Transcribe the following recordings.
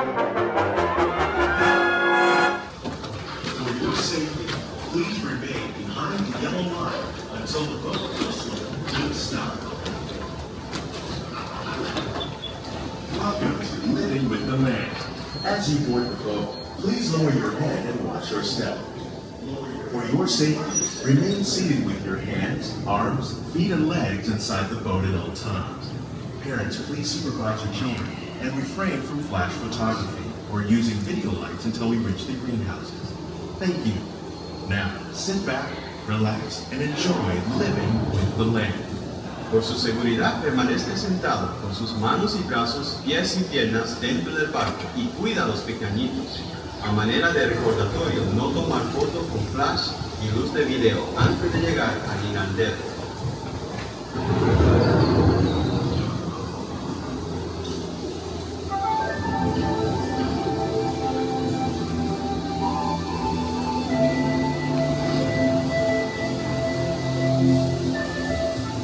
For your safety, please remain behind the yellow line until the boat will swim to the stop. Welcome to Living with the Land. As you board the boat, please lower your head and watch your step. For your safety, remain seated with your hands, arms, feet, and legs inside the boat at all times. Parents, please supervise your children and refrain from flash photography or using video lights until we reach the greenhouses. Thank you. Now, sit back, relax, and enjoy living with the land. Por su seguridad, permanezca sentado con sus manos y brazos, pies y piernas dentro del barco y cuida a los pequeñitos. A manera de recordatorio, no tomar fotos con flash y luz de video antes de llegar al inandero.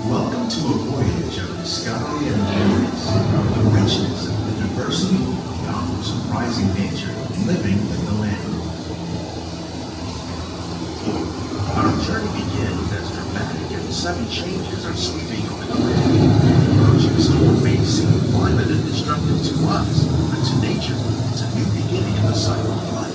Welcome to a voyage of discovery and memories, the richness, the diversity, the often surprising nature of living with the land. Our journey begins as dramatic and sudden changes are sweeping over the land. The approaching storm may seem violent and destructive to us, but to nature, it's a new beginning in the cycle of life.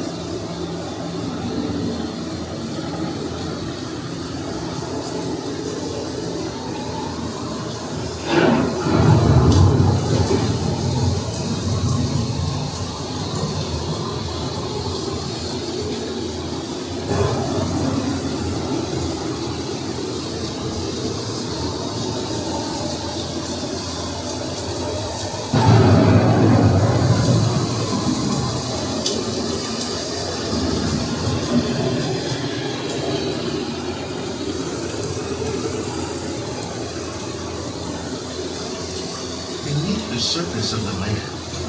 Beneath the surface of the land,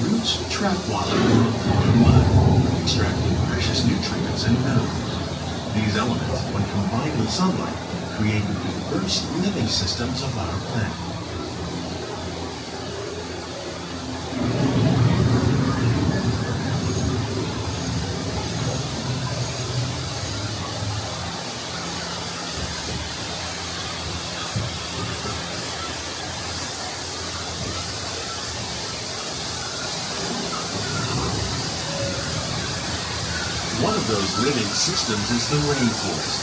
roots trap water in the form of mud, extracting precious nutrients and minerals. These elements, when combined with sunlight, create the diverse living systems of our planet. One of those living systems is the rainforest,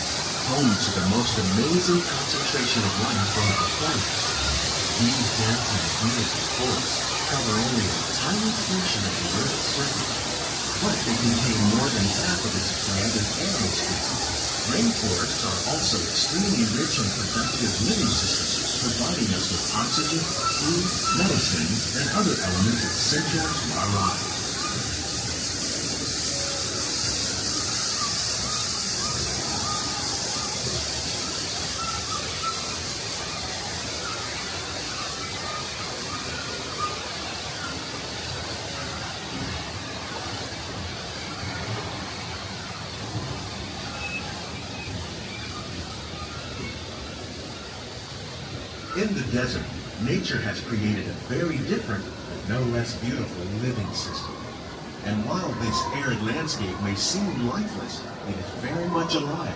home to the most amazing concentration of life on the planet. These dense and beautiful forests cover only a tiny portion of the Earth's surface, but they contain more than half of its plant and animal species. Rainforests are also extremely rich and productive living systems, providing us with oxygen, food, medicines, and other elements essential to our lives. In the desert, nature has created a very different, but no less beautiful living system. And while this arid landscape may seem lifeless, it is very much alive.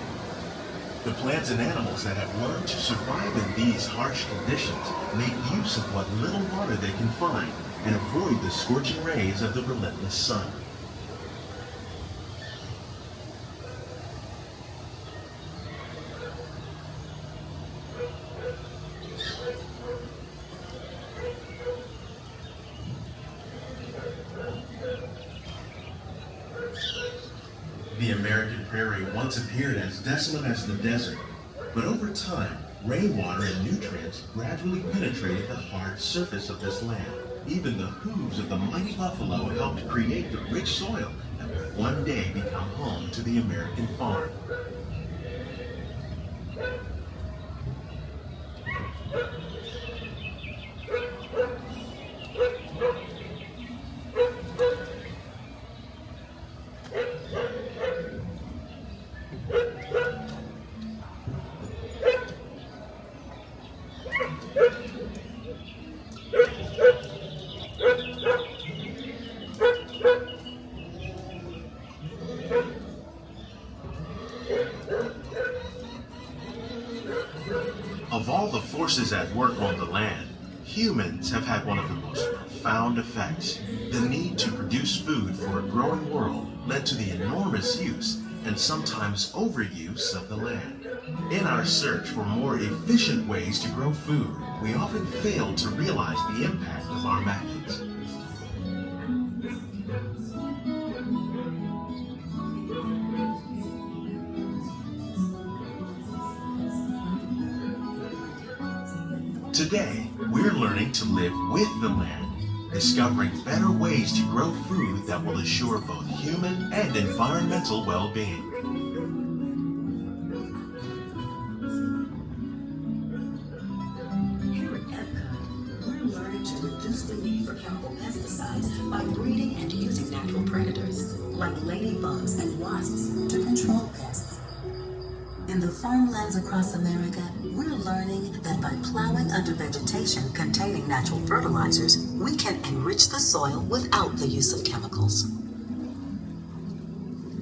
The plants and animals that have learned to survive in these harsh conditions make use of what little water they can find and avoid the scorching rays of the relentless sun. The American prairie once appeared as desolate as the desert, but over time, rainwater and nutrients gradually penetrated the hard surface of this land. Even the hooves of the mighty buffalo helped create the rich soil that would one day become home to the American farm. forces at work on the land, humans have had one of the most profound effects. The need to produce food for a growing world led to the enormous use and sometimes overuse of the land. In our search for more efficient ways to grow food, we often fail to realize the impact of our methods. Today, we're learning to live with the land, discovering better ways to grow food that will assure both human and environmental well-being. Here at EPCOT, we're learning to reduce the need for chemical pesticides by breeding and using natural predators, like ladybugs and wasps, to control pests. In the farmlands across America, we're learning that by plowing under vegetation containing natural fertilizers, we can enrich the soil without the use of chemicals.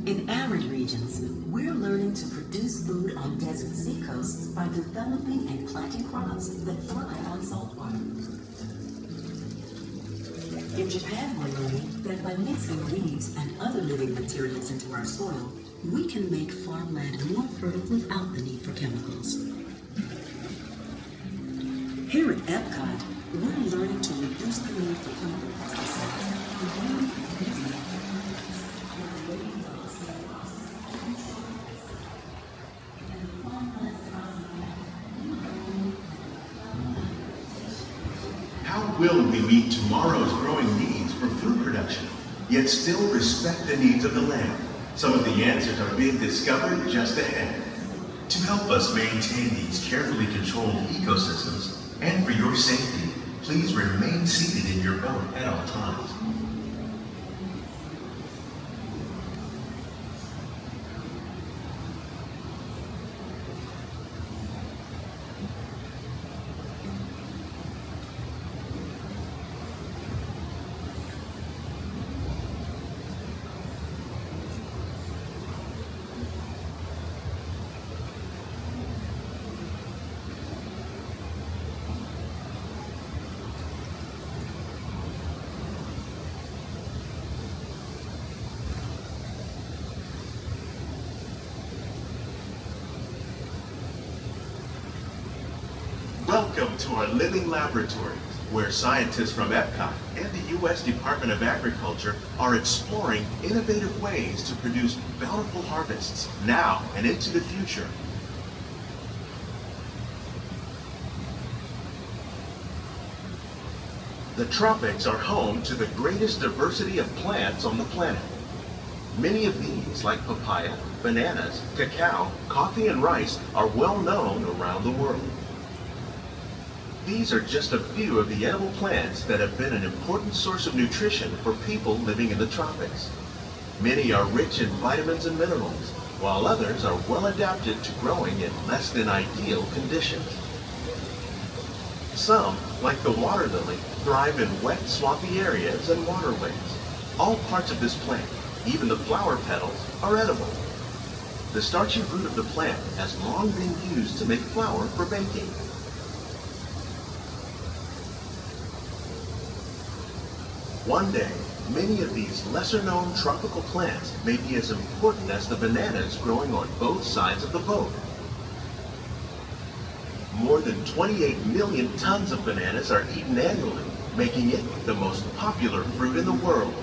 In arid regions, we're learning to produce food on desert seacoasts by developing and planting crops that thrive on salt water. In Japan, we're learning that by mixing leaves and other living materials into our soil, we can make farmland more fertile without the need for chemicals. Here at EPCOT, we're learning to reduce the need for chemical pesticides. How will we meet tomorrow's growing needs for food production, yet still respect the needs of the land? Some of the answers are being discovered just ahead. To help us maintain these carefully controlled ecosystems, and for your safety, please remain seated in your boat at all times. Welcome to our living laboratories, where scientists from EPCOT and the U.S. Department of Agriculture are exploring innovative ways to produce bountiful harvests now and into the future. The tropics are home to the greatest diversity of plants on the planet. Many of these, like papaya, bananas, cacao, coffee, and rice, are well known around the world. These are just a few of the edible plants that have been an important source of nutrition for people living in the tropics. Many are rich in vitamins and minerals, while others are well adapted to growing in less than ideal conditions. Some, like the water lily, thrive in wet, swampy areas and waterways. All parts of this plant, even the flower petals, are edible. The starchy root of the plant has long been used to make flour for baking. One day, many of these lesser-known tropical plants may be as important as the bananas growing on both sides of the boat. More than 28 million tons of bananas are eaten annually, making it the most popular fruit in the world.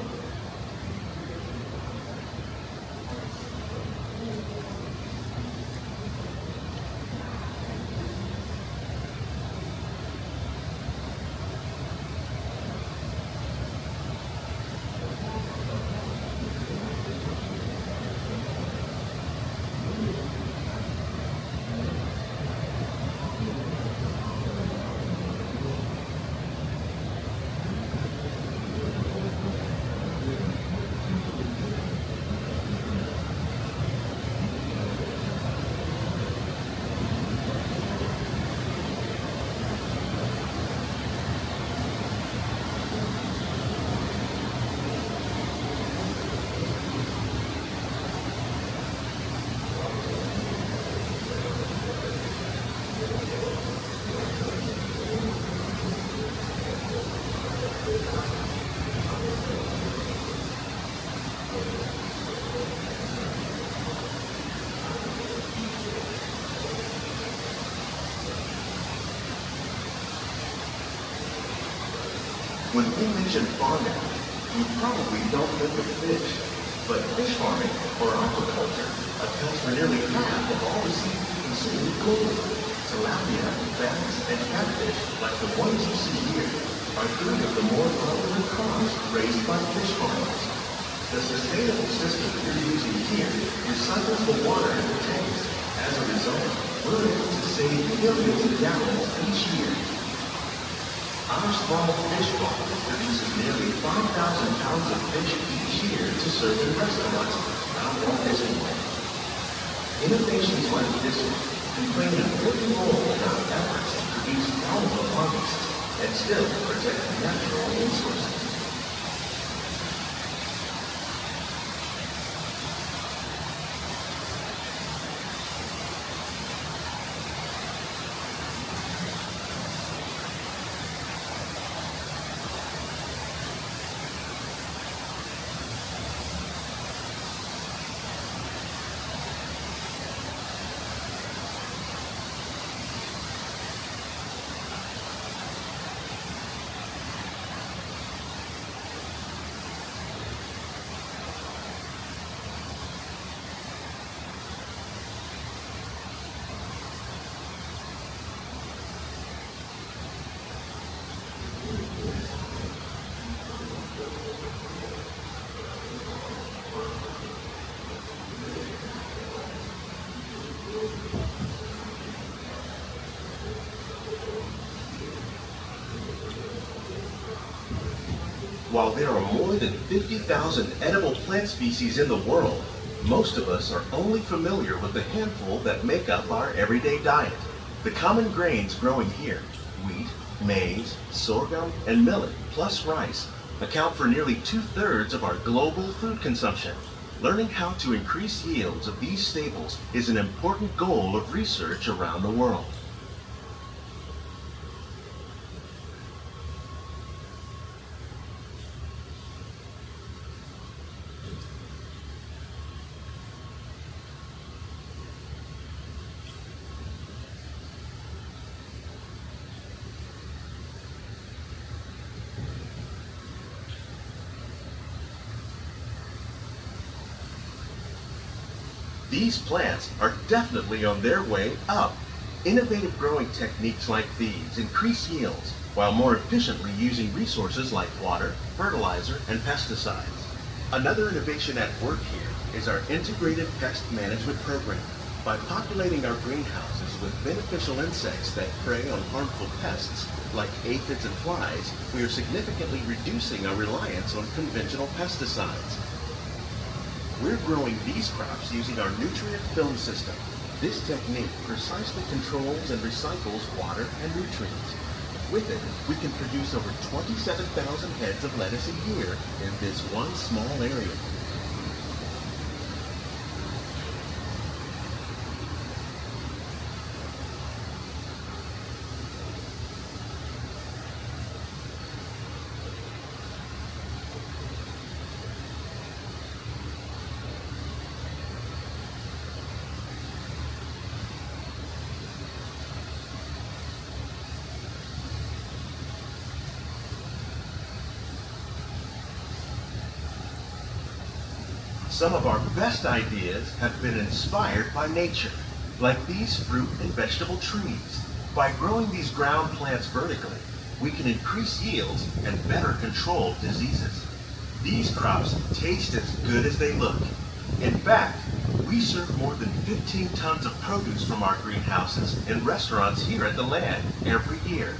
When we mention farming, we probably don't think of fish, but fish farming, or aquaculture, accounts for nearly half of all the seafood consumed globally. Tilapia, bass, and catfish, like the ones you see here, are three of the more popular crops raised by fish farmers. The sustainable system you're using here recycles the water in the tanks. As a result, we're able to save millions of gallons each year. Our small fish farm produces nearly 5,000 pounds of fish each year to serve in restaurants around Walt Disney World. Innovations like this one can play an important role in our efforts to produce valuable harvests and still protect natural resources. While there are more than 50,000 edible plant species in the world, most of us are only familiar with the handful that make up our everyday diet. The common grains growing here, wheat, maize, sorghum, and millet, plus rice, account for nearly 2/3 of our global food consumption. Learning how to increase yields of these staples is an important goal of research around the world. These plants are definitely on their way up. Innovative growing techniques like these increase yields while more efficiently using resources like water, fertilizer, and pesticides. Another innovation at work here is our integrated pest management program. By populating our greenhouses with beneficial insects that prey on harmful pests like aphids and flies, we are significantly reducing our reliance on conventional pesticides. We're growing these crops using our nutrient film system. This technique precisely controls and recycles water and nutrients. With it, we can produce over 27,000 heads of lettuce a year in this one small area. Some of our best ideas have been inspired by nature, like these fruit and vegetable trees. By growing these ground plants vertically, we can increase yields and better control diseases. These crops taste as good as they look. In fact, we serve more than 15 tons of produce from our greenhouses in restaurants here at the land every year.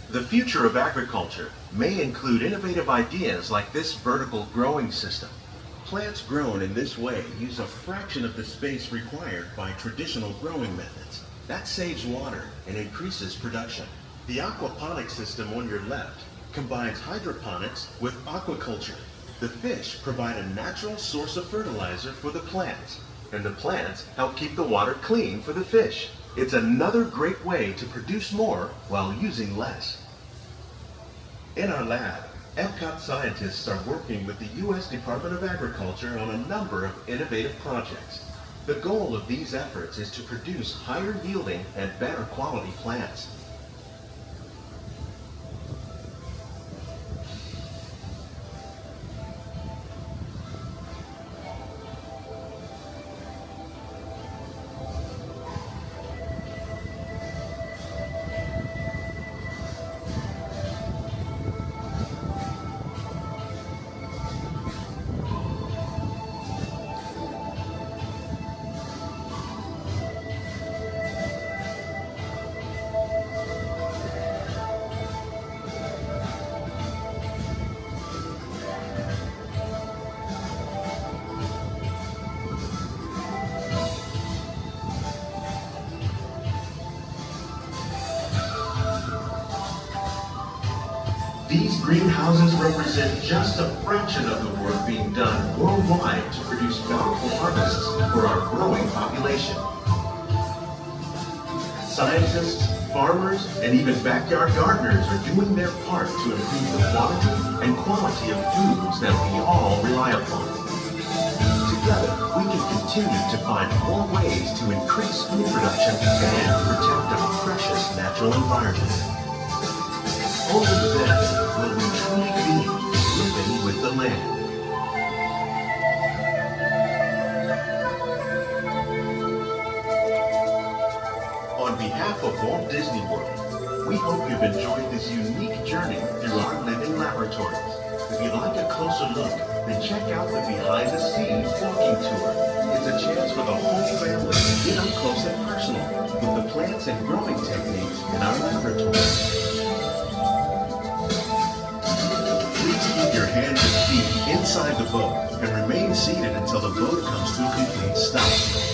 The future of agriculture may include innovative ideas like this vertical growing system. Plants grown in this way use a fraction of the space required by traditional growing methods. That saves water and increases production. The aquaponics system on your left combines hydroponics with aquaculture. The fish provide a natural source of fertilizer for the plants, and the plants help keep the water clean for the fish. It's another great way to produce more while using less. In our lab, EPCOT scientists are working with the U.S. Department of Agriculture on a number of innovative projects. The goal of these efforts is to produce higher yielding and better quality plants. These greenhouses represent just a fraction of the work being done worldwide to produce bountiful harvests for our growing population. Scientists, farmers, and even backyard gardeners are doing their part to improve the quantity and quality of foods that we all rely upon. Together, we can continue to find more ways to increase food production and protect our precious natural environment. Only then will we truly be living with the land. On behalf of Walt Disney World, we hope you've enjoyed this unique journey through our living laboratories. If you'd like a closer look, then check out the Behind the Scenes walking tour. It's a chance for the whole family to get up close and personal with the plants and growing techniques in our laboratories. Keep your hands and feet inside the boat and remain seated until the boat comes to a complete stop.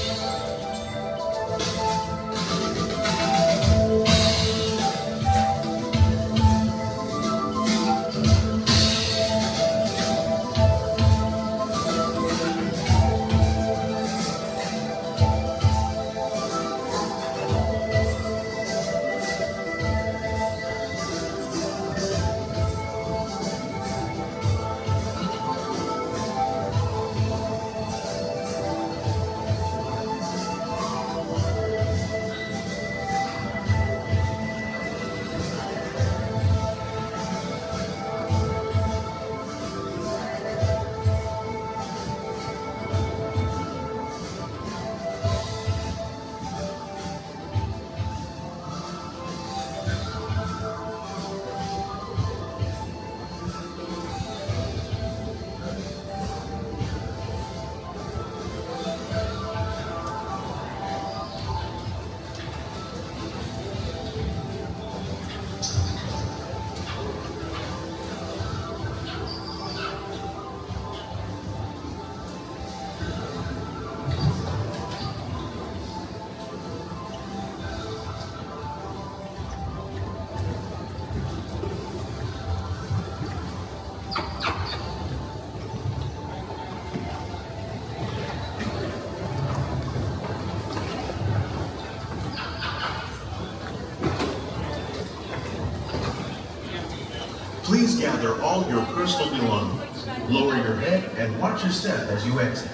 Please gather all your personal belongings. Lower your head and watch your step as you exit.